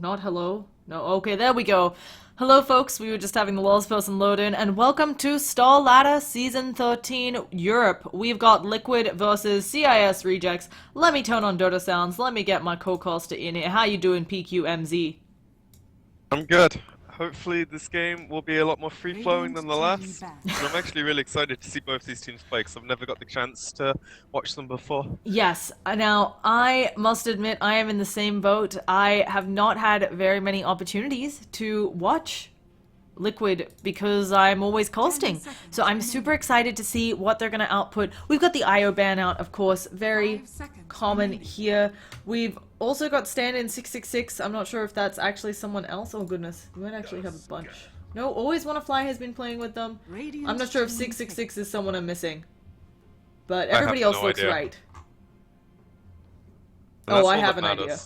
Not hello? No, okay, there we go. Hello, folks. We were just having the lulz person load in, and welcome to Star Ladder Season 13 Europe. We've got Liquid versus CIS Rejects. Let me turn on Dota sounds. Let me get my co-caster in here. How you doing, PqMz? I'm good. Hopefully this game will be a lot more free-flowing than the last. And I'm actually really excited to see both these teams play because I've never got the chance to watch them before. Yes, now I must admit I am in the same boat. I have not had very many opportunities to watch Liquid because I'm always casting. So I'm super excited to see what they're going to output. We've got the IO ban out, of course, very common here. We've also got stand-in 666. I'm not sure if that's actually someone else. Oh goodness, we might actually have a bunch. No, Always Wanna Fly has been playing with them. I'm not sure if 666 is someone I'm missing. But everybody else looks right. Oh, I have an idea.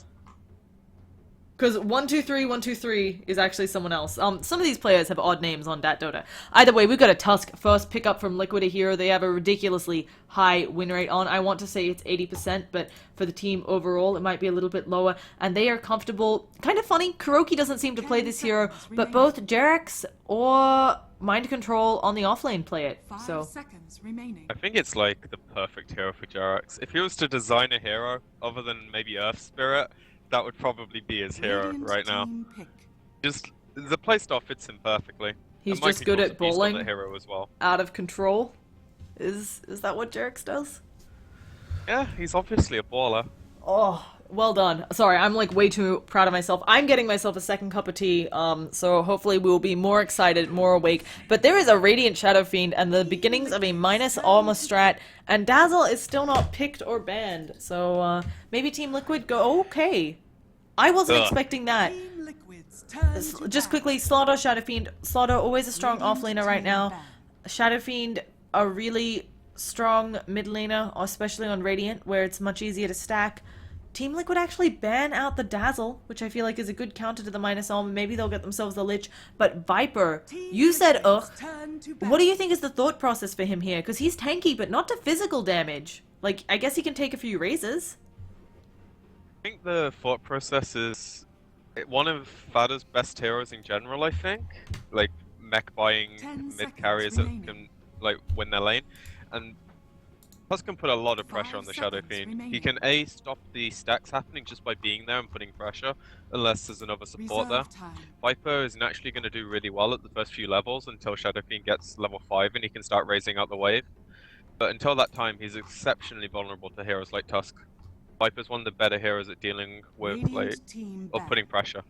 Because 123 is actually someone else. Some of these players have odd names on Dat Dota. Either way, we've got a Tusk first pickup from Liquid here. They have a ridiculously high win rate on. I want to say it's 80%, but for the team overall, it might be a little bit lower. And they are comfortable. Kind of funny, KuroKy doesn't seem to play this hero, but both Jerax or Mind Control on the offlane play it. So I think it's like the perfect hero for Jerax. If he was to design a hero other than maybe Earth Spirit, that would probably be his hero right now. Just the playstyle fits him perfectly. He's just good at bowling. The hero as well. Out of control. Is that what Jerax does? Yeah, he's obviously a baller. Oh, well done. Sorry, I'm like way too proud of myself. I'm getting myself a second cup of tea, so hopefully we will be more excited, more awake. But there is a Radiant Shadow Fiend and the beginnings of a minus armor strat, and Dazzle is still not picked or banned. So maybe Team Liquid go okay. I wasn't expecting that. Just quickly, Slaughter, Shadow Fiend. Slaughter, always a strong offlaner right now. Shadow Fiend, a really strong mid laner, especially on Radiant, where it's much easier to stack. Team Liquid actually ban out the Dazzle, which I feel like is a good counter to the minus armor. Maybe they'll get themselves the Lich. But Viper, you said ugh. What do you think is the thought process for him here? Because he's tanky, but not to physical damage. Like, I guess he can take a few raises. I think the thought process is one of Fada's best heroes in general, I think. Like, mech buying mid carriers that can, like, win their lane. And Plus can put a lot of pressure on the Shadow Fiend. He can A, stop the stacks happening just by being there and putting pressure, unless there's another support there. Viper is naturally going to do really well at the first few levels until Shadow Fiend gets level 5 and he can start raising out the wave. But until that time, he's exceptionally vulnerable to heroes like Tusk. Viper's one of the better heroes at dealing with, like, or putting pressure.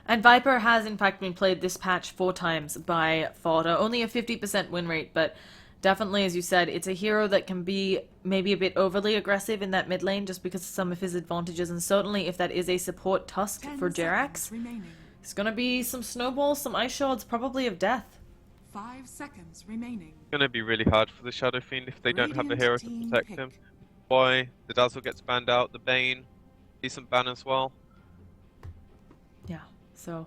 And Viper has in fact been played this patch 4 times by Fodder. Only a 50% win rate, but definitely, as you said, it's a hero that can be maybe a bit overly aggressive in that mid lane just because of some of his advantages, and certainly if that is a support Tusk for Jerax, it's gonna be some snowballs, some ice shards, probably of death. 5 seconds remaining. It's gonna be really hard for the Shadow Fiend if they don't have a hero to protect him. Why? The Dazzle gets banned out, the Bane, decent ban as well. Yeah, so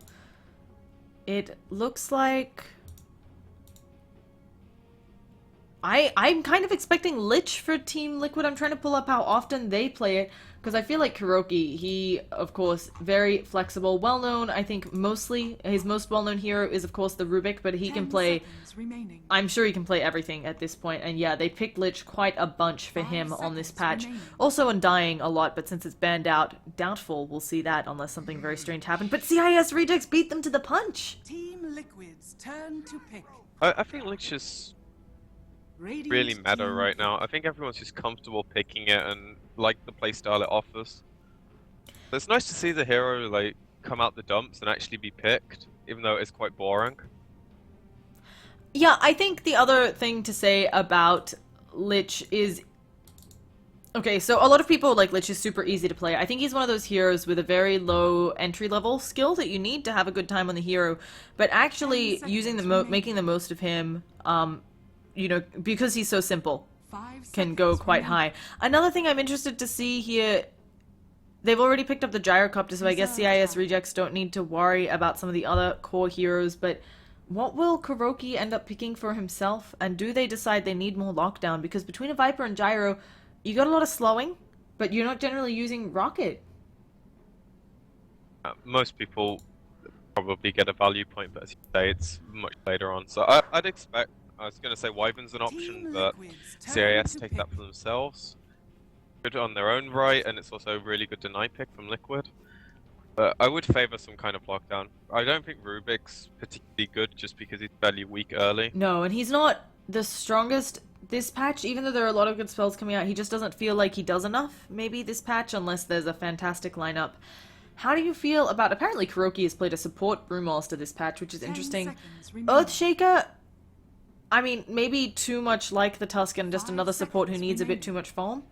it looks like I'm kind of expecting Lich for Team Liquid. I'm trying to pull up how often they play it, because I feel like KuroKy, he, of course, very flexible, well-known. I think mostly, his most well-known hero is, of course, the Rubik, but he can play, I'm sure he can play everything at this point, and yeah, they picked Lich quite a bunch for him on this patch. Also Undying a lot, but since it's banned out, doubtful we'll see that unless something very strange happened. But CIS Rejects beat them to the punch! Team Liquid's turn to pick. I think Lich is really meta right now. I think everyone's just comfortable picking it and like the playstyle it offers. But it's nice to see the hero like come out the dumps and actually be picked, even though it's quite boring. Yeah, I think the other thing to say about Lich is, okay, so a lot of people like Lich is super easy to play. I think he's one of those heroes with a very low entry-level skill that you need to have a good time on the hero, but actually using making the most of him, you know, because he's so simple, can go quite high. Another thing I'm interested to see here, they've already picked up the Gyrocopter, so I guess CIS Rejects don't need to worry about some of the other core heroes, but what will KuroKy end up picking for himself, and do they decide they need more lockdown? Because between a Viper and Gyro, you got a lot of slowing, but you're not generally using Rocket. Most people probably get a value point, but as you say, it's much later on. So I'd expect, I was going to say Wyvern's an option, but CIS take that for themselves. Good on their own right, and it's also a really good deny pick from Liquid. But I would favor some kind of lockdown. I don't think Rubik's particularly good just because he's fairly weak early. No, and he's not the strongest this patch, even though there are a lot of good spells coming out. He just doesn't feel like he does enough, maybe, this patch, unless there's a fantastic lineup. How do you feel about... Apparently Kuroki has played a support Brewmaster this patch, which is interesting. Earthshaker, I mean, maybe too much like the Tuscan, just another support who needs a bit too much foam.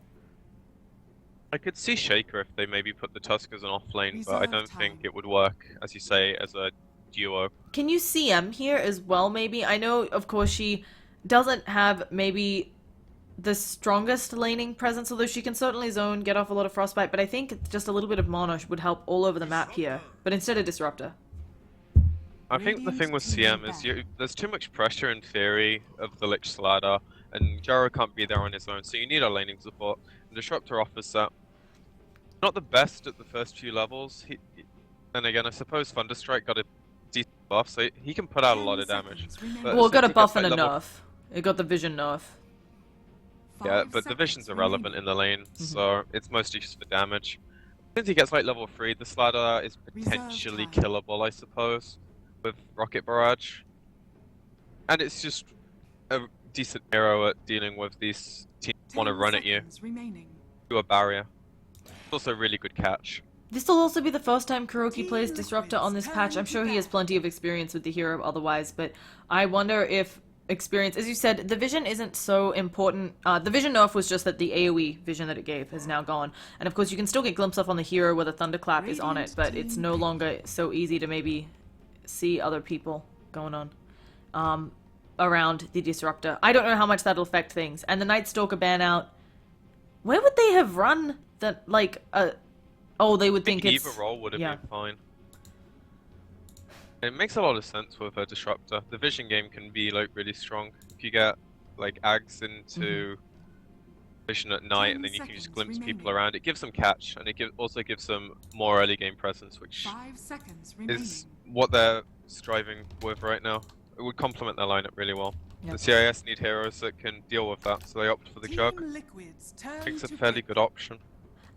I could see Shaker if they maybe put the Tusk as an off lane, but I don't think it would work, as you say, as a duo. Can you CM here as well, maybe? I know, of course, she doesn't have maybe the strongest laning presence, although she can certainly zone, get off a lot of Frostbite, but I think just a little bit of Monosh would help all over the map here, but instead of Disruptor. I think the thing with CM is there's too much pressure in theory of the Lich Sladder, and Jaro can't be there on his own, so you need a laning support. And Disruptor offers that. Not the best at the first few levels. And again, I suppose Thunderstrike got a decent buff, so he can put out a lot of damage. But Well, it got a buff like and a nerf. It got the vision nerf. Yeah, but the vision's irrelevant in the lane, so it's mostly just for damage. Since he gets like level 3, the Sladder is potentially killable, I suppose, with Rocket Barrage. And it's just a decent hero at dealing with these teams that want to run at you. Do a barrier. It's also a really good catch. This will also be the first time Kuroki plays Disruptor on this patch. I'm sure he has plenty of experience with the hero otherwise, but I wonder if experience... As you said, the vision isn't so important. The vision nerf was just that the AoE vision that it gave is now gone. And of course you can still get glimpse up on the hero where the Thunderclap is on it, but it's no longer so easy to maybe see other people going on around the Disruptor. I don't know how much that'll affect things. And the Night Stalker ban out... Where would they have run that, like, oh, they would think it's... either role would have been fine. It makes a lot of sense with a Disruptor. The vision game can be, like, really strong. If you get, like, Ags into vision at night, and then you can just glimpse people around, it gives them catch, and it also gives them more early game presence, which is what they're striving with right now. It would complement their lineup really well. The CIS need heroes that can deal with that, so they opt for the Jug. It's a fairly good option.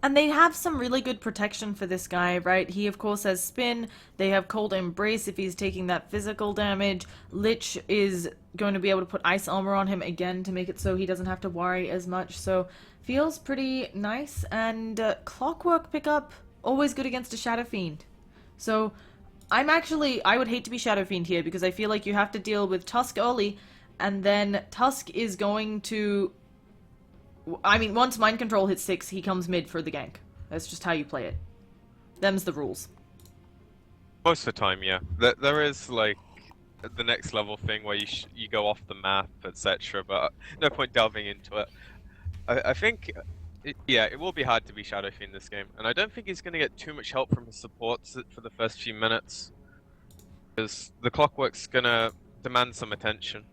And they have some really good protection for this guy, right? He, of course, has Spin. They have Cold Embrace if he's taking that physical damage. Lich is going to be able to put Ice Armor on him again to make it so he doesn't have to worry as much. So, feels pretty nice. And Clockwork pickup, always good against a Shadow Fiend. So, I would hate to be Shadow Fiend here because I feel like you have to deal with Tusk early. And then Tusk is going to... I mean, once Mind Control hits 6, he comes mid for the gank. That's just how you play it. Them's the rules. Most of the time, yeah. There is, like, the next level thing where you go off the map, etc., but no point delving into it. I think, it will be hard to be Shadow Fiend this game, and I don't think he's going to get too much help from his supports for the first few minutes, because the Clockwork's going to demand some attention.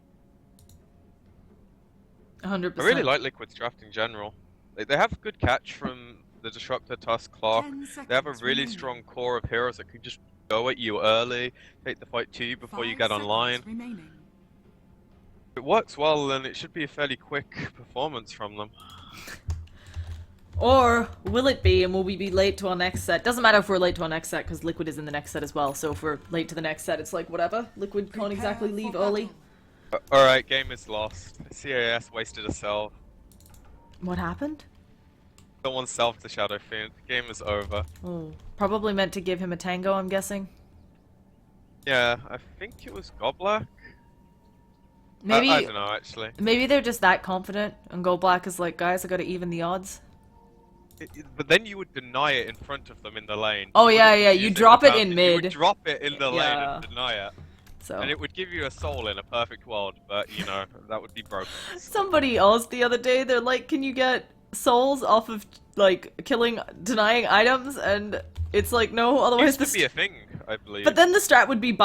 100%. I really like Liquid's draft in general. They have good catch from the Disruptor, Tusk, Clock. They have a really strong core of heroes that can just go at you early, take the fight to you before you get online. If it works well, then it should be a fairly quick performance from them. Or will it be, and will we be late to our next set? Doesn't matter if we're late to our next set, because Liquid is in the next set as well, so if we're late to the next set, it's like, whatever. Liquid can't exactly leave early. Alright, game is lost. CIS wasted a self. What happened? Someone self the Shadow Fiend. The game is over. Oh, probably meant to give him a tango, I'm guessing. Yeah, I think it was Goblack. Maybe I don't know, actually. Maybe they're just that confident, and Goldblack is like, guys, I gotta even the odds. But then you would deny it in front of them in the lane. Oh yeah, you drop it in mid. You would drop it in the lane and deny it. So. And it would give you a soul in a perfect world, but, you know, that would be broken. Somebody asked the other day, they're like, can you get souls off of, like, denying items? And it's like, no, otherwise It used to be a thing, I believe. But then the strat would be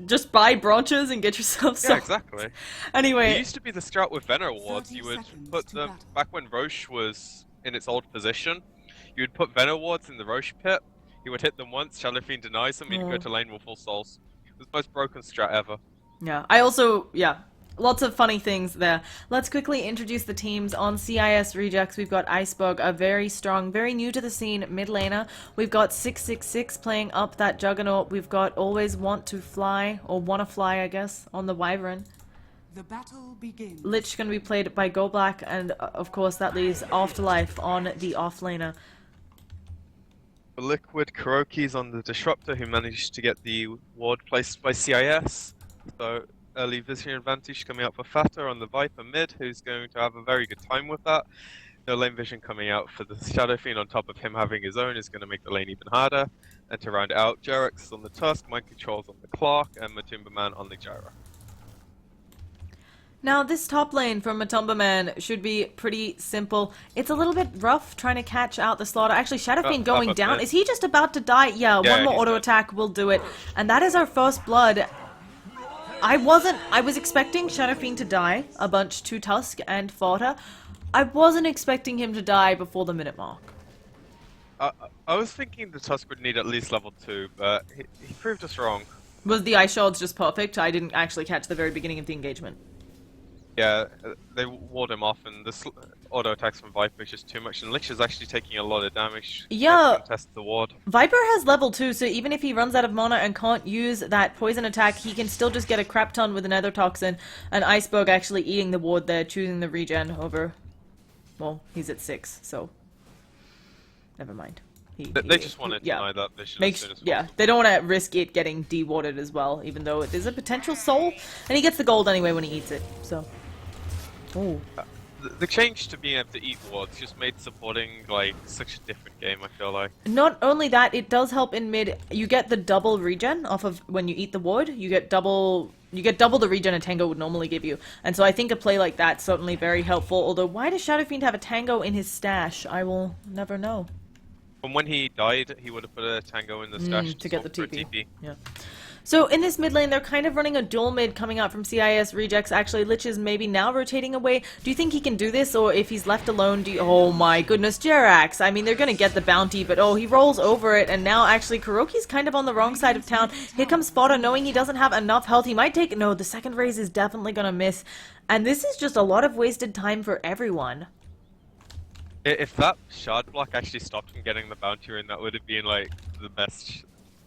just buy branches and get yourself souls. Yeah, exactly. Anyway. It used to be the strat with Venom Wards. You would put them, back when Roche was in its old position, you would put Venom Wards in the Roche pit, He would hit them once, Shadow Fiend denies them, he'd go to lane with full souls. It was the most broken strat ever. Yeah, I also, yeah, lots of funny things there. Let's quickly introduce the teams on CIS Rejects. We've got Iceberg, a very strong, very new to the scene mid laner. We've got 666 playing up that Juggernaut. We've got Always Want to Fly, or Wanna Fly, I guess, on the Wyvern. The battle begins. Lich going to be played by Go Black, and of course that leaves Afterlife on the offlaner. The Liquid Kuroki's on the Disruptor, who managed to get the ward placed by CIS. So early vision advantage coming out for Fata on the Viper mid, who's going to have a very good time with that. No lane vision coming out for the Shadow Fiend on top of him having his own is going to make the lane even harder. And to round it out, Jerax on the Tusk, Mind Controls on the Clark, and Matumba Man on the Gyra. Now, this top lane from Matumba Man should be pretty simple. It's a little bit rough trying to catch out the Slaughter. Actually, Shadow Fiend going down. Is he just about to die? Yeah, one more auto attack will do it. And that is our first blood. I was expecting Shadow Fiend to die a bunch to Tusk and Fodder. I wasn't expecting him to die before the minute mark. I was thinking the Tusk would need at least level 2, but he proved us wrong. Was the Ice Shards just perfect? I didn't actually catch the very beginning of the engagement. Yeah, they ward him off, and the auto attacks from Viper is just too much, and Lich is actually taking a lot of damage. Yeah, contest the ward. Viper has level 2, so even if he runs out of mana and can't use that poison attack, he can still just get a crap ton with another toxin. And Iceberg actually eating the ward there, choosing the regen over. Well, he's at 6, so never mind. They just want to deny that vision as soon as possible. Yeah, they don't want to risk it getting de-warded as well, even though it is a potential soul, and he gets the gold anyway when he eats it. So. Oh. The change to being able to eat wards just made supporting like such a different game, I feel like. Not only that, it does help in mid. You get the double regen off of when you eat the ward. You get double the regen a Tango would normally give you. And so I think a play like that's certainly very helpful. Although why does Shadow Fiend have a Tango in his stash? I will never know. From when he died, he would have put a Tango in the stash to get the TP. TP. Yeah. So in this mid lane, they're kind of running a dual mid coming out from CIS Rejects. Actually, Lich is maybe now rotating away. Do you think he can do this, or if he's left alone, oh my goodness, Jerax. I mean, they're going to get the bounty, but oh, he rolls over it, and now actually Kuroki's kind of on the wrong side of town. Here comes Fodder, knowing he doesn't have enough health. He might take... No, the second raise is definitely going to miss. And this is just a lot of wasted time for everyone. If that shard block actually stopped him getting the bounty ring, that would have been like the best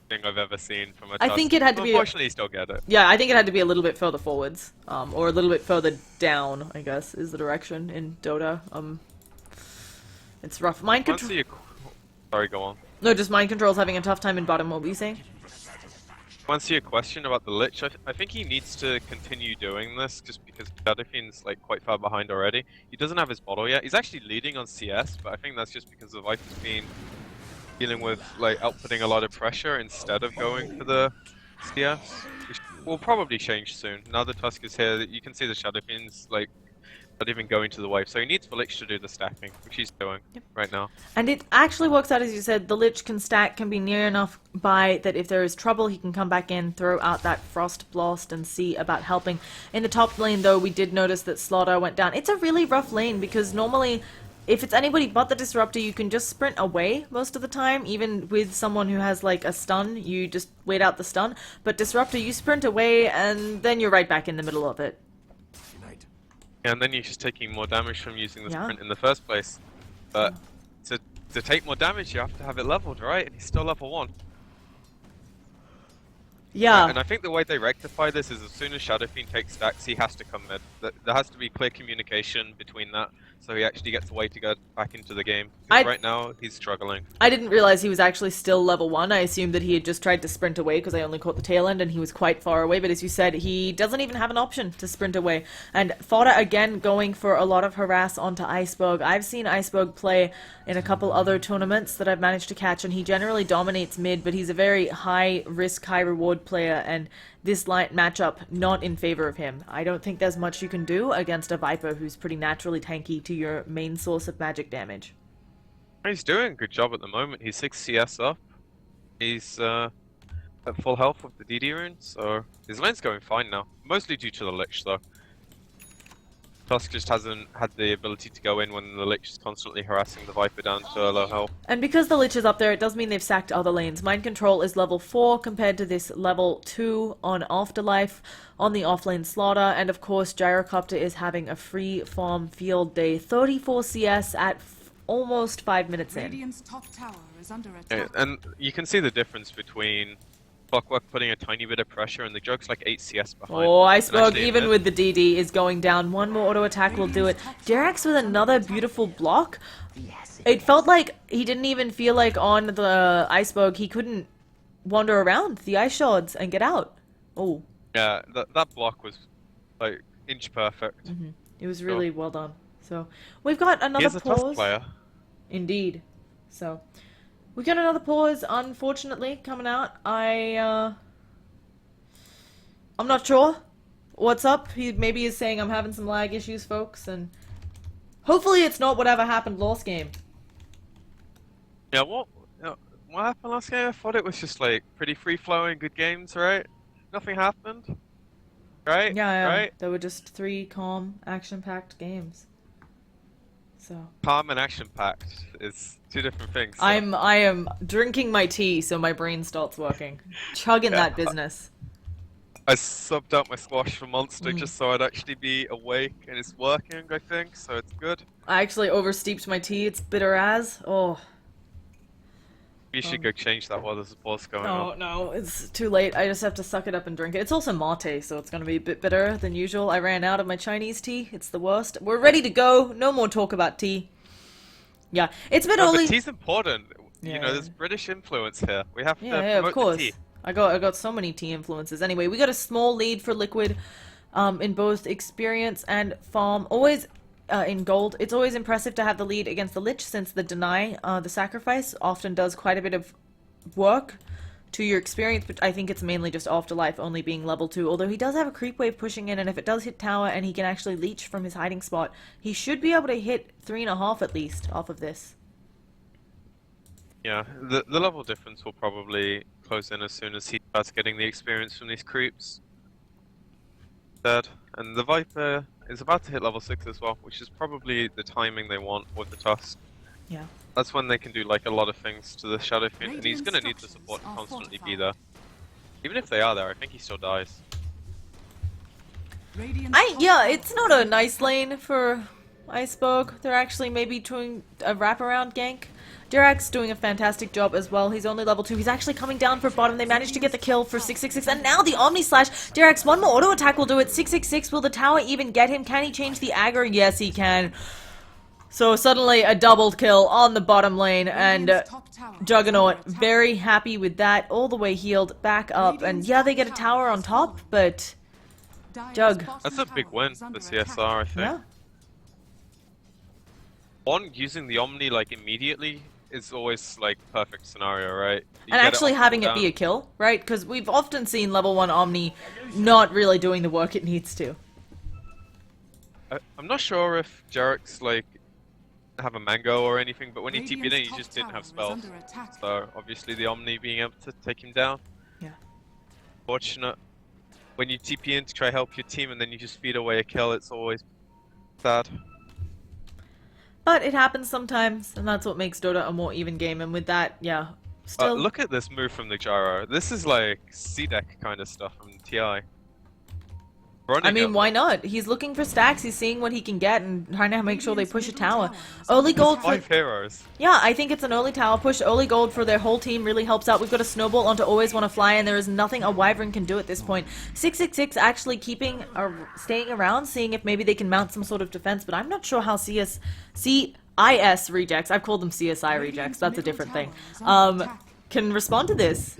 thing I've ever seen from a Tusk. I think it had to be... Unfortunately, you still get it. Yeah, I think it had to be a little bit further forwards. Or a little bit further down, I guess, is the direction in Dota. It's rough. Mind control... Sorry, go on. No, just mind control's having a tough time in bottom. What were you saying? To answer your question about the Lich, I think he needs to continue doing this just because Shadow Fiend's like quite far behind already. He doesn't have his bottle yet. He's actually leading on CS, but I think that's just because the Viper's been dealing with like outputting a lot of pressure instead of going for the CS, which will probably change soon. Now the Tusk is here, you can see the Shadow Fiend's like not even going to the wave, so he needs for Lich to do the stacking, which he's doing right now. And it actually works out, as you said, the Lich can stack, can be near enough by that if there is trouble, he can come back in, throw out that Frost Blast, and see about helping. In the top lane, though, we did notice that Slaughter went down. It's a really rough lane, because normally, if it's anybody but the Disruptor, you can just sprint away most of the time, even with someone who has, like, a stun, you just wait out the stun. But Disruptor, you sprint away, and then you're right back in the middle of it. And then you're just taking more damage from using the sprint in the first place. But to take more damage, you have to have it leveled, right? And he's still level 1. Yeah. And I think the way they rectify this is as soon as Shadow Fiend takes stacks, he has to come mid. There has to be clear communication between that, so he actually gets a way to get back into the game. Right now, he's struggling. I didn't realize he was actually still level 1. I assumed that he had just tried to sprint away because I only caught the tail end and he was quite far away. But as you said, he doesn't even have an option to sprint away. And Fodder again going for a lot of harass onto Iceberg. I've seen Iceberg play in a couple other tournaments that I've managed to catch, and he generally dominates mid, but he's a very high risk, high reward player, and this matchup not in favor of him. I don't think there's much you can do against a Viper who's pretty naturally tanky to your main source of magic damage. He's doing a good job at the moment. He's 6 CS up. He's at full health with the DD rune, so his lane's going fine now. Mostly due to the Lich, though. Tusk just hasn't had the ability to go in when the Lich is constantly harassing the Viper down to a low health. And because the Lich is up there, it does mean they've sacked other lanes. Mind Control is level 4 compared to this level 2 on Afterlife, on the offlane Slaughter, and of course Gyrocopter is having a free farm field day. 34 CS at almost 5 minutes in. Radiant's top tower is under Yeah, attack. and you can see the difference between Clockwork putting a tiny bit of pressure and the Jug's like 8 CS behind. Oh, And Iceberg, actually even it- with the DD, is going down. One more auto attack will do it. Jerax with another beautiful block. It felt like he didn't even feel like on the Iceberg he couldn't wander around the ice shards and get out. Oh, Yeah, that block was like inch perfect. it was really well done. So we've got another He's a tough pause. player. Indeed. So we got another pause, unfortunately, coming out. I'm not sure what's up. He maybe is saying I'm having some lag issues, folks, and hopefully it's not whatever happened last game. Yeah, what happened last game? I thought it was just like pretty free flowing, good games, right? Nothing happened, right? Yeah, Right? there were just 3 calm, action-packed games. So Calm and action packed is 2 different things. So. I am drinking my tea so my brain starts working. Chugging Yeah. that business. I subbed out my squash for Monster Mm. just so I'd actually be awake, and it's working, I think, so it's good. I actually oversteeped my tea. It's bitter as. Oh. You should go change that while there's a pause going on. No, it's too late. I just have to suck it up and drink it. It's also mate, so it's gonna be a bit bitter than usual. I ran out of my Chinese tea. It's the worst. We're ready to go. No more talk about tea. Yeah, it's a bit No, early. but tea's important. You know, Yeah. there's British influence here. We have to Yeah, of promote course. the tea. I got so many tea influences. Anyway, we got a small lead for Liquid, in both experience and farm. Always in gold. It's always impressive to have the lead against the Lich, since the deny, the sacrifice, often does quite a bit of work to your experience, but I think it's mainly just Afterlife only being level 2, although he does have a creep wave pushing in, and if it does hit tower and he can actually leech from his hiding spot, he should be able to hit 3.5 at least off of this. Yeah, the level difference will probably close in as soon as he starts getting the experience from these creeps. Dead. And the Viper is about to hit level 6 as well, which is probably the timing they want with the Tusk. Yeah. That's when they can do like a lot of things to the Shadow Fiend, and he's gonna need the support to constantly be there. Even if they are there, I think he still dies. Radiant's top Yeah, tower it's not a nice lane for Iceberg. They're actually maybe doing a wraparound gank. Dirac doing a fantastic job as well. He's only level 2. He's actually coming down for bottom. They managed to get the kill for 666, and now the Omni Slash. Dirac's one more auto attack will do it. 666. Will the tower even get him? Can he change the aggro? Yes, he can. So suddenly a double kill on the bottom lane, and Radiant's top tower is Juggernaut under attack. very happy with that. All the way healed back up, and yeah, they get a tower on top, but Dire's Jug. bottom That's a big tower win is for under CSR, I think. yeah. One, using the Omni like immediately is always like perfect scenario, right? You And get actually up and having it down. be a kill, right? Because we've often seen level 1 Omni not really doing the work it needs to. I'm not sure if Jarek's like have a mango or anything, but when he TP'd in, Radiant's he top just didn't have tower is spells. under attack. So obviously the Omni being able to take him down. Yeah. Fortunate. When you TP in to try help your team and then you just feed away a kill, it's always sad. But it happens sometimes, and that's what makes Dota a more even game, and with that, yeah, still... Look at this move from the Gyro. This is like C-deck kind of stuff from TI. Running I mean, up. why not? He's looking for stacks, he's seeing what he can get, and trying to make sure they push a tower. Early gold for... 5 heroes. Yeah, I think it's an early tower push. Early gold for their whole team really helps out. We've got a snowball onto Always Wanna Fly, and there is nothing a Wyvern can do at this point. 666 actually staying around, seeing if maybe they can mount some sort of defense, but I'm not sure how CIS rejects, I've called them CSI rejects, that's a different thing, can respond to this.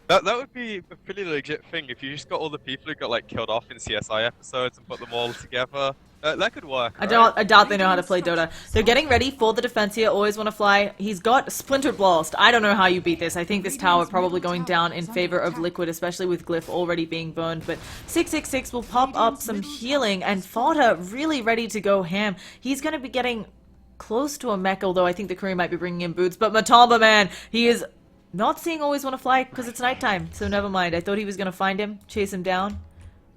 That would be a pretty legit thing if you just got all the people who got like killed off in CSI episodes and put them all together. That could work. I right? doubt they know how to play Dota. They're getting ready for the defense here. Always Wanna Fly. He's got Splinter Blast. I don't know how you beat this. I think this tower probably going down in favor of Liquid, especially with Glyph already being burned. But 666 will pop up some healing, and Fodder really ready to go ham. He's going to be getting close to a mech, although I think the Korean might be bringing in boots. But Matamba, man, he is not seeing Always Wanna Fly because it's nighttime. So never mind. I thought he was going to find him, chase him down.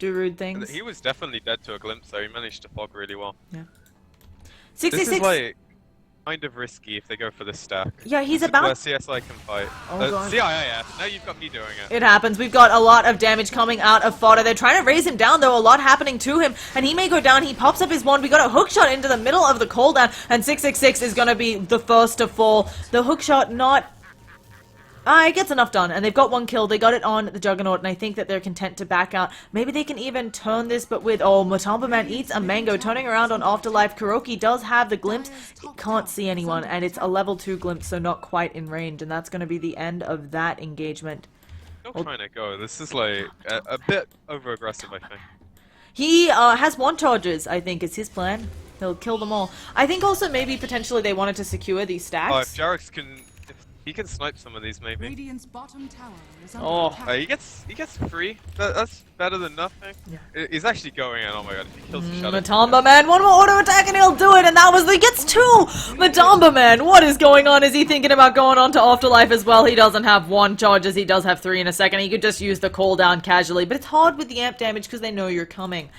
do rude things. He was definitely dead to a glimpse, though. He managed to fog really well. Yeah. This 66. is like kind of risky if they go for this stack. Yeah, he's this about. is where CSI can fight. Oh, God. CIS. Now you've got me doing it. It happens. We've got a lot of damage coming out of Fodder. They're trying to raise him down, though. A lot happening to him, and he may go down. He pops up his wand. We got a hook shot into the middle of the cooldown, and 666 is going to be the first to fall. The hook shot not. It gets enough done, and they've got one kill. They got it on the Juggernaut, and I think that they're content to back out. Maybe they can even turn this, but with... Oh, Matamba Man eats a mango, turning around on Afterlife. Kuroki does have the glimpse. He can't see anyone, and it's a level 2 glimpse, so not quite in range, and that's going to be the end of that engagement. Still trying to go. This is like a bit over-aggressive, I think. He has one charges, I think, is his plan. He'll kill them all. I think also maybe potentially they wanted to secure these stacks. Oh, if Jarex can... He can snipe some of these, maybe. Radiant's bottom tower is under Oh. attack. He gets free. That's better than nothing. Yeah. He's actually going in. Oh my god, if he kills the shadow. Matamba Man, one more auto attack and he'll do it, and that was he gets 2! Matamba Man, what is going on? Is he thinking about going on to Afterlife as well? He doesn't have 1 charges, he does have 3 in a second. He could just use the cooldown casually, but it's hard with the amp damage because they know you're coming.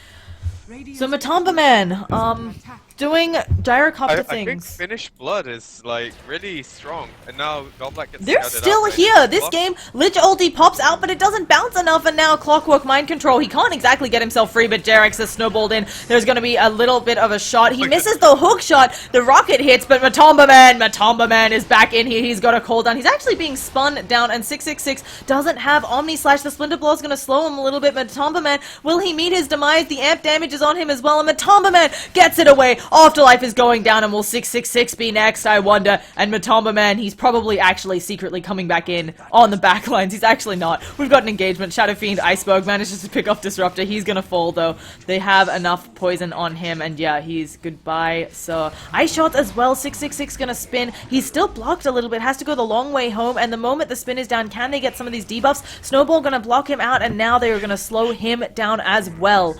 Radiant's So Matamba Man, doing gyrocopter I think things. Finish Blood is like really strong, and now Godblack gets They're scouted still out by here. Finish This Blood. game, Lich ulti pops out, but it doesn't bounce enough, and now Clockwork Mind Control. He can't exactly get himself free, but Jarex has snowballed in. There's going to be a little bit of a shot. He misses the hook shot. The rocket hits, but Matamba Man is back in here. He's got a cooldown. He's actually being spun down, and 666 doesn't have Omni Slash. The Splinter Blow is going to slow him a little bit. Matamba Man, will he meet his demise? The amp damage is on him as well, and Matamba Man gets it away. Afterlife is going down, and will 666 be next, I wonder? And Matamba Man, he's probably actually secretly coming back in on the back lines. He's actually not. We've got an engagement. Shadow Fiend, Iceberg manages to pick off Disruptor. He's gonna fall, though. They have enough poison on him, and yeah, he's goodbye. So, Ice Shot as well. 666 gonna spin. He's still blocked a little bit. Has to go the long way home, and the moment the spin is down, can they get some of these debuffs? Snowball gonna block him out, and now they are gonna slow him down as well.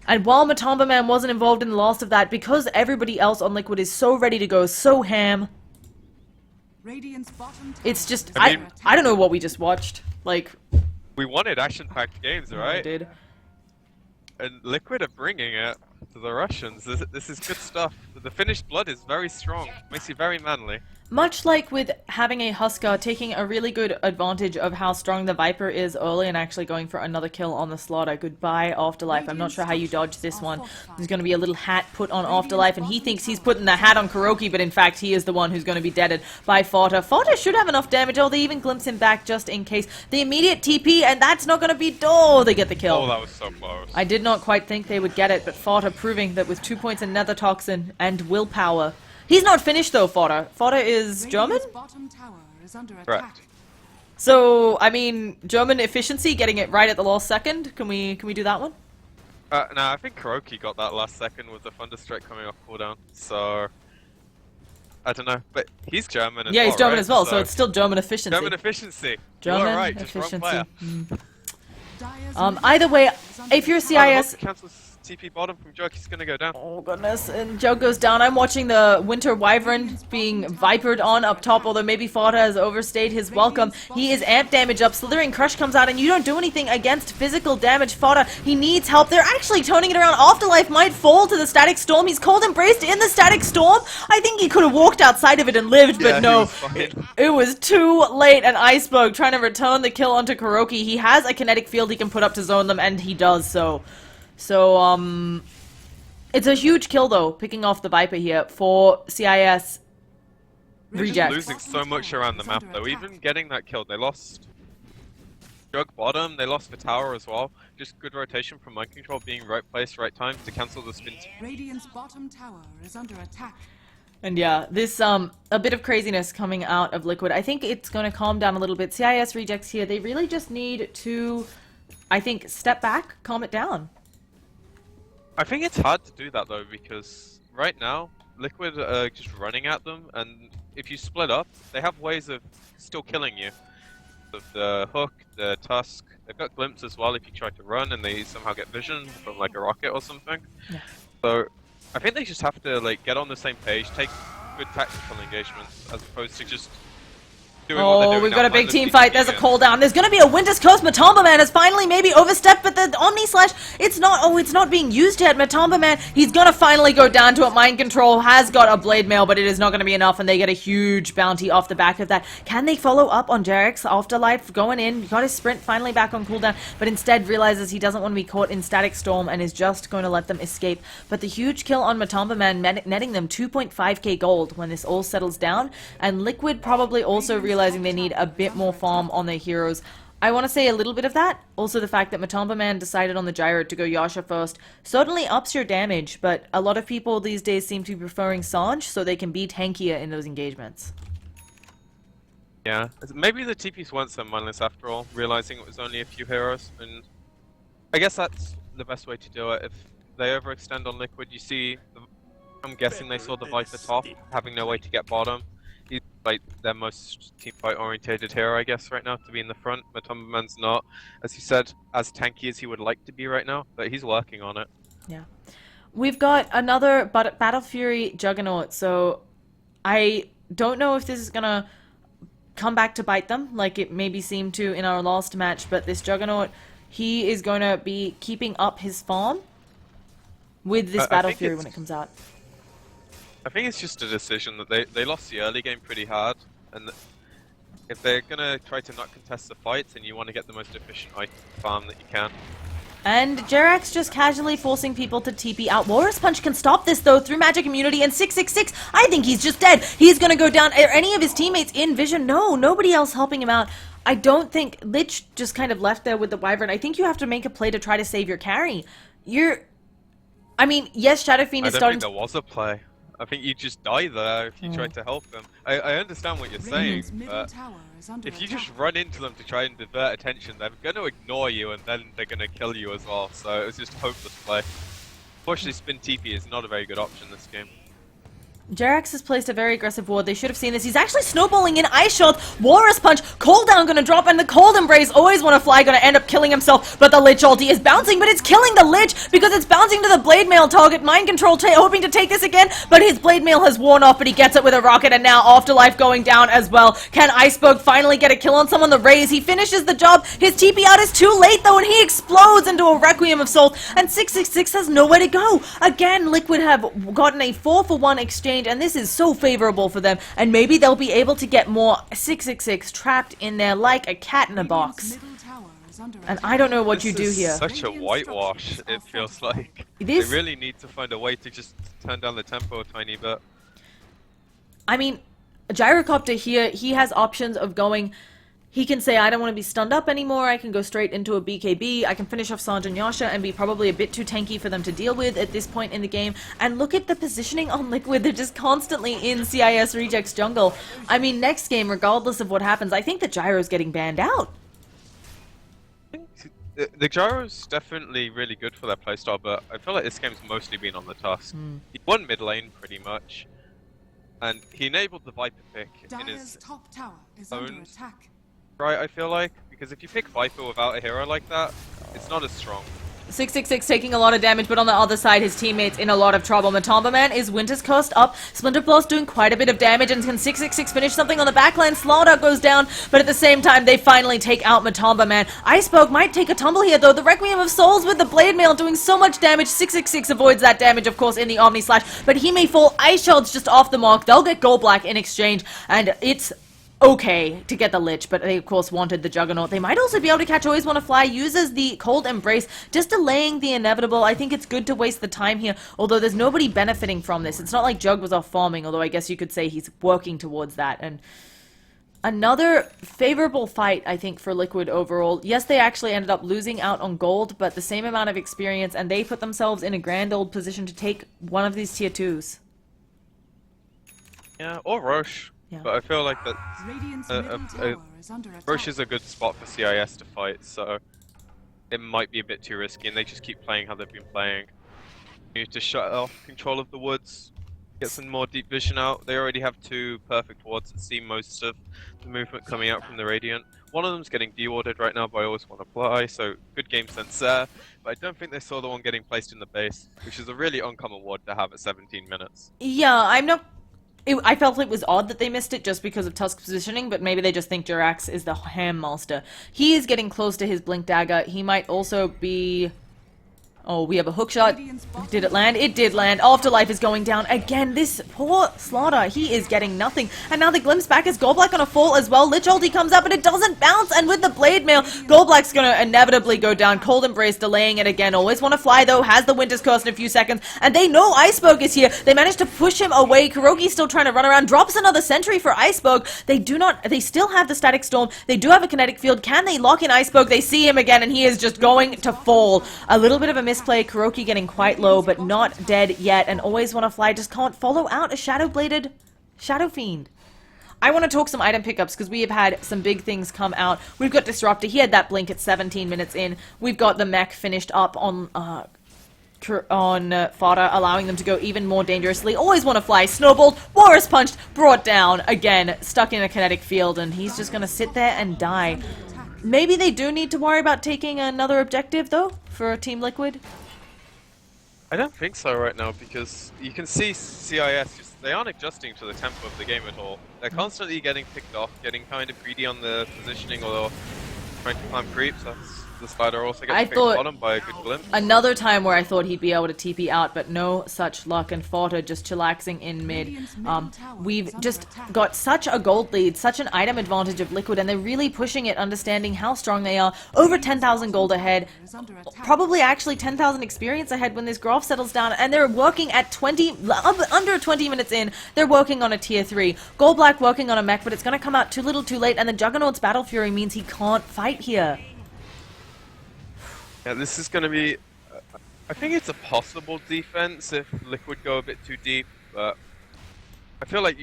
And while Matamba Man wasn't involved in the loss of that, because everybody else on Liquid is so ready to go, so ham, Radiant's bottom tower it's just, is I under attack. don't know what we just watched. Like, We wanted action-packed games, I right? did. And Liquid are bringing it to the Russians. This is good stuff. The Finished Blood is very strong. Makes you very manly. Much like with having a Husker, taking a really good advantage of how strong the Viper is early and actually going for another kill on the slaughter. Goodbye, Afterlife. I'm not sure how you dodge this one. There's going to be a little hat put on Afterlife, and he thinks he's putting the hat on Kuroki, but in fact he is the one who's going to be deaded by Fodder. Fodder should have enough damage, or they even glimpse him back just in case. The immediate TP, and that's not going to be... Oh, they get the kill. Oh, that was so close. I did not quite think they would get it, but Fodder proving that with 2 points in Nether Toxin and willpower... He's not finished though, Fodder. Fodder is German? Radiant's bottom tower is under attack. Correct. So, I mean, German efficiency, getting it right at the last second. Can we do that one? No, I think Kuroki got that last second with the Thunderstrike coming off cooldown. So, I don't know, but he's German as Yeah, well, he's German right? as well, so it's still German efficiency. German efficiency. German You're right, just wrong player. Dire's Either way, middle tower is under if you're attack. CIS... Cancels TP bottom from Jerk, he's gonna go down. Oh goodness, and Joe goes down. I'm watching the Winter Wyvern being vipered on up top, although maybe Fodder has overstayed his welcome. He is amp damage up, Slithering Crush comes out, and you don't do anything against physical damage. Fodder, he needs help. They're actually turning it around. Afterlife might fall to the Static Storm. He's cold embraced in the Static Storm. I think he could have walked outside of it and lived, Yeah, but he no. was fine. It was too late, and Iceberg trying to return the kill onto Kuroki. He has a kinetic field he can put up to zone them, and he does so. So, it's a huge kill, though, picking off the Viper here for CIS reject. Losing so much around the map, though. Even getting that kill, they lost Jug bottom, they lost the tower as well. Just good rotation from Mind Control, being right place, right time to cancel the spin. Radiant's bottom tower is under attack. And yeah, this, a bit of craziness coming out of Liquid. I think it's going to calm down a little bit. CIS rejects here, they really just need to, I think, step back, calm it down. I think it's hard to do that though, because right now, Liquid are just running at them, and if you split up, they have ways of still killing you. With the hook, the tusk, they've got glimpse as well if you try to run and they somehow get vision from like a rocket or something. Yeah. So, I think they just have to like get on the same page, take good tactical engagements, as opposed to just doing what they're Oh, doing we've now, got a big mindlessly team fight. There's a digging in. cooldown. There's going to be a Winter's Coast. Matomba Man has finally maybe overstepped, but the Omni Slash, it's not being used yet. Matomba Man, he's going to finally go down to it. Mind Control has got a Blade Mail, but it is not going to be enough, and they get a huge bounty off the back of that. Can they follow up on Jarek's Afterlife going in? Got his sprint finally back on cooldown, but instead realizes he doesn't want to be caught in Static Storm and is just going to let them escape. But the huge kill on Matomba Man netting them 2.5k gold when this all settles down, and Liquid probably also realizing they need a bit more farm on their heroes. I want to say a little bit of that. Also the fact that Matomba Man decided on the gyro to go Yasha first certainly ups your damage, but a lot of people these days seem to be preferring Sanj so they can be tankier in those engagements. Yeah, maybe the TPs weren't so mindless after all, realizing it was only a few heroes, and I guess that's the best way to do it. If they overextend on Liquid, you see, I'm guessing they saw the Viper top, having no way to get bottom. He's like their most teamfight orientated hero, I guess, right now, to be in the front. Matomba Man's not, as you said, as tanky as he would like to be right now, but he's working on it. Yeah. We've got another Battle Fury Juggernaut, so I don't know if this is gonna come back to bite them, like it maybe seemed to in our last match, but this Juggernaut, he is going to be keeping up his farm with this Battle Fury when it comes out. I think it's just a decision that they lost the early game pretty hard, and if they're gonna try to not contest the fights, then you want to get the most efficient item farm that you can. And Jarek's just casually forcing people to TP out. Walrus Punch can stop this though through magic immunity, and 666, I think he's just dead. He's gonna go down. Are any of his teammates in vision? No, nobody else helping him out. I don't think Lich just kind of left there with the Wyvern. I think you have to make a play to try to save your carry. I mean, yes, Shadow Fiend is starting I don't think there was a play. I think you just die there if you try to help them. I understand what you're saying, but if you just run into them to try and divert attention, they're going to ignore you and then they're going to kill you as well. So it was just hopeless play. Unfortunately, spin TP is not a very good option this game. Jerax has placed a very aggressive ward. They should have seen this. He's actually snowballing in Ice Shot. Walrus Punch. Cooldown gonna drop, and the Cold Embrace, always wanna fly, gonna end up killing himself. But the Lich ulti is bouncing, but it's killing the Lich because it's bouncing to the Blade Mail target. Mind Control hoping to take this again, but his Blade Mail has worn off, but he gets it with a rocket, and now Afterlife going down as well. Can Iceberg finally get a kill on someone? The Raise. He finishes the job. His TP out is too late though, and he explodes into a Requiem of Souls, and 666 has nowhere to go. Again, Liquid have gotten a 4-for-1 exchange, and this is so favorable for them, and maybe they'll be able to get more 666 trapped in there like a cat in a box. And I don't know what you do here. Such a whitewash, it feels like. They really need to find a way to just turn down the tempo a tiny bit. I mean, Gyrocopter here, he has options of going. He can say, I don't want to be stunned up anymore, I can go straight into a BKB, I can finish off Sanj and Yasha and be probably a bit too tanky for them to deal with at this point in the game. And look at the positioning on Liquid, they're just constantly in CIS Rejects jungle. I mean, next game, regardless of what happens, I think the Gyro's getting banned out. The Gyro's definitely really good for their playstyle, but I feel like this game's mostly been on the Tusk. He won mid lane, pretty much, and he enabled the Viper pick in his top tower is under attack. Right, I feel like, because if you pick Viper without a hero like that, it's not as strong. 666 taking a lot of damage, but on the other side, his teammates in a lot of trouble. Matomba Man is Winter's Coast up. Splinter Blast doing quite a bit of damage, and can 666 finish something on the backline? Slaughter goes down, but at the same time, they finally take out Matomba Man. Iceberg might take a tumble here, though. The Requiem of Souls with the Blade Mail doing so much damage. 666 avoids that damage, of course, in the Omni Slash, but he may fall. Ice Shards just off the mark. They'll get Gold Black in exchange, and it's okay to get the Lich, but they of course wanted the Juggernaut. They might also be able to catch Always Wanna Fly, uses the Cold Embrace, just delaying the inevitable. I think it's good to waste the time here, although there's nobody benefiting from this. It's not like Jug was off farming, although I guess you could say he's working towards that. And another favorable fight, I think, for Liquid overall. Yes, they actually ended up losing out on gold, but the same amount of experience, and they put themselves in a grand old position to take one of these tier 2s. Yeah, or Roche. Yeah. But I feel like that Roche is a good spot for CIS to fight, so it might be a bit too risky, and they just keep playing how they've been playing. You need to shut off control of the woods, get some more deep vision out. They already have 2 perfect wards that see most of the movement coming out from the Radiant. One of them's getting de-warded right now, but I always want to fly, so good game sense there. But I don't think they saw the one getting placed in the base, which is a really uncommon ward to have at 17 minutes. Yeah, I'm not I felt it was odd that they missed it just because of Tusk's positioning, but maybe they just think Jirax is the ham master. He is getting close to his Blink Dagger. He might also be... Oh, we have a hook shot. Did it land? It did land. Afterlife is going down again. This poor Slaughter, he is getting nothing. And now the glimpse back is Goldblack gonna fall as well. Lich ulti comes up and it doesn't bounce. And with the blade mail, Goldblack's gonna inevitably go down. Cold Embrace delaying it again. Always want to fly though. Has the Winter's Curse in a few seconds. And they know Iceberg is here. They managed to push him away. Kuroki's still trying to run around. Drops another sentry for Iceberg. They still have the Static Storm. They do have a kinetic field. Can they lock in Iceberg? They see him again and he is just going to fall. A little bit of a misplay. Kuroki getting quite low, but not dead yet, and Always Wanna Fly just can't follow out a Shadow-bladed Shadow Fiend. I want to talk some item pickups, because we have had some big things come out. We've got Disruptor. He had that blink at 17 minutes in. We've got the mech finished up on Fodder, allowing them to go even more dangerously. Always Wanna Fly, snowballed, Walrus punched, brought down, again, stuck in a kinetic field, and he's just gonna sit there and die. Maybe they do need to worry about taking another objective, though, for Team Liquid. I don't think so right now, because you can see CIS, they aren't adjusting to the tempo of the game at all. They're constantly getting picked off, getting kind of greedy on the positioning, or trying to climb creeps. The spider also gets picked bottom by a good glimpse. Another time where I thought he'd be able to TP out, but no such luck, and Fodder just chillaxing in mid. We've just got such a gold lead, such an item advantage of Liquid, and they're really pushing it, understanding how strong they are. Over 10,000 gold ahead, probably actually 10,000 experience ahead when this graph settles down, and they're working at under 20 minutes in, they're working on a tier 3. Goldblack working on a mech, but it's going to come out too little too late, and the Juggernaut's Battle Fury means he can't fight here. Yeah, this is going to be... I think it's a possible defense if Liquid go a bit too deep, but I feel like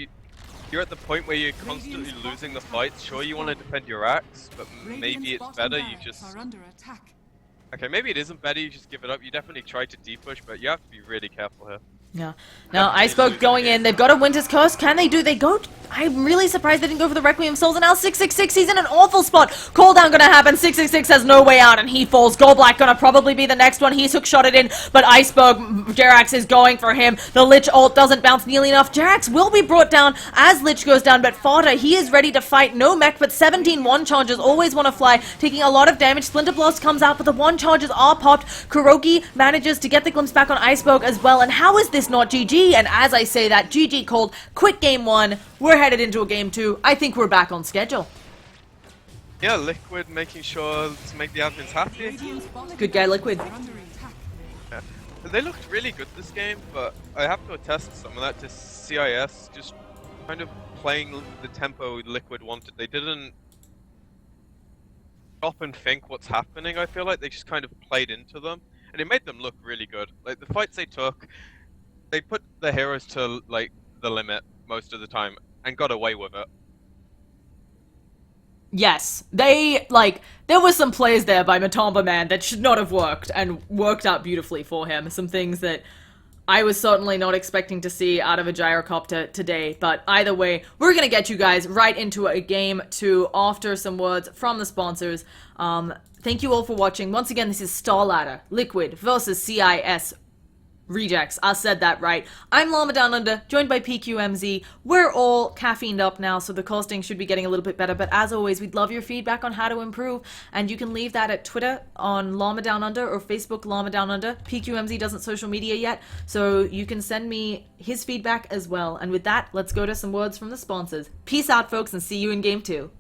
you're at the point where you're constantly losing the fights. Sure, you want to defend your axe, but maybe it's better you just... Okay, maybe it isn't better you just give it up. You definitely try to deep-push, but you have to be really careful here. Yeah. Now, Iceberg going in. They've got a Winter's Curse. Can they do? They go... I'm really surprised they didn't go for the Requiem Souls. And now 666, he's in an awful spot. Call down gonna happen. 666 has no way out, and he falls. Goldblack gonna probably be the next one. He's hook-shotted in, but Iceberg, Jerax is going for him. The Lich ult doesn't bounce nearly enough. Jerax will be brought down as Lich goes down, but Fodder, he is ready to fight. No mech, but 17 one charges. Always Wanna Fly, taking a lot of damage. Splinter Blast comes out, but the one charges are popped. Kuroki manages to get the glimpse back on Iceberg as well, and how is this not GG? And as I say that, GG called. Quit game 1. We're headed into a game 2. I think we're back on schedule. Yeah, Liquid making sure to make the admins happy. Good guy, Liquid. Yeah. They looked really good this game, but I have to attest some of that to CIS, just kind of playing the tempo Liquid wanted. They didn't stop and think what's happening, I feel like. They just kind of played into them, and it made them look really good. Like, the fights they took, they put the heroes to, like, the limit most of the time, and got away with it. Yes, there were some plays there by Matamba Man that should not have worked, and worked out beautifully for him. Some things that I was certainly not expecting to see out of a gyrocopter today, but either way, we're gonna get you guys right into a game 2 after some words from the sponsors. Thank you all for watching. Once again, this is Star Ladder, Liquid versus CIS Rejects. I said that right. I'm Llama Down Under, joined by PqMz. We're all caffeined up now, so the costing should be getting a little bit better, but as always, we'd love your feedback on how to improve, and you can leave that at Twitter on Llama Down Under or Facebook Llama Down Under. PqMz doesn't social media yet, so you can send me his feedback as well. And with that, let's go to some words from the sponsors. Peace out, folks, and see you in game 2.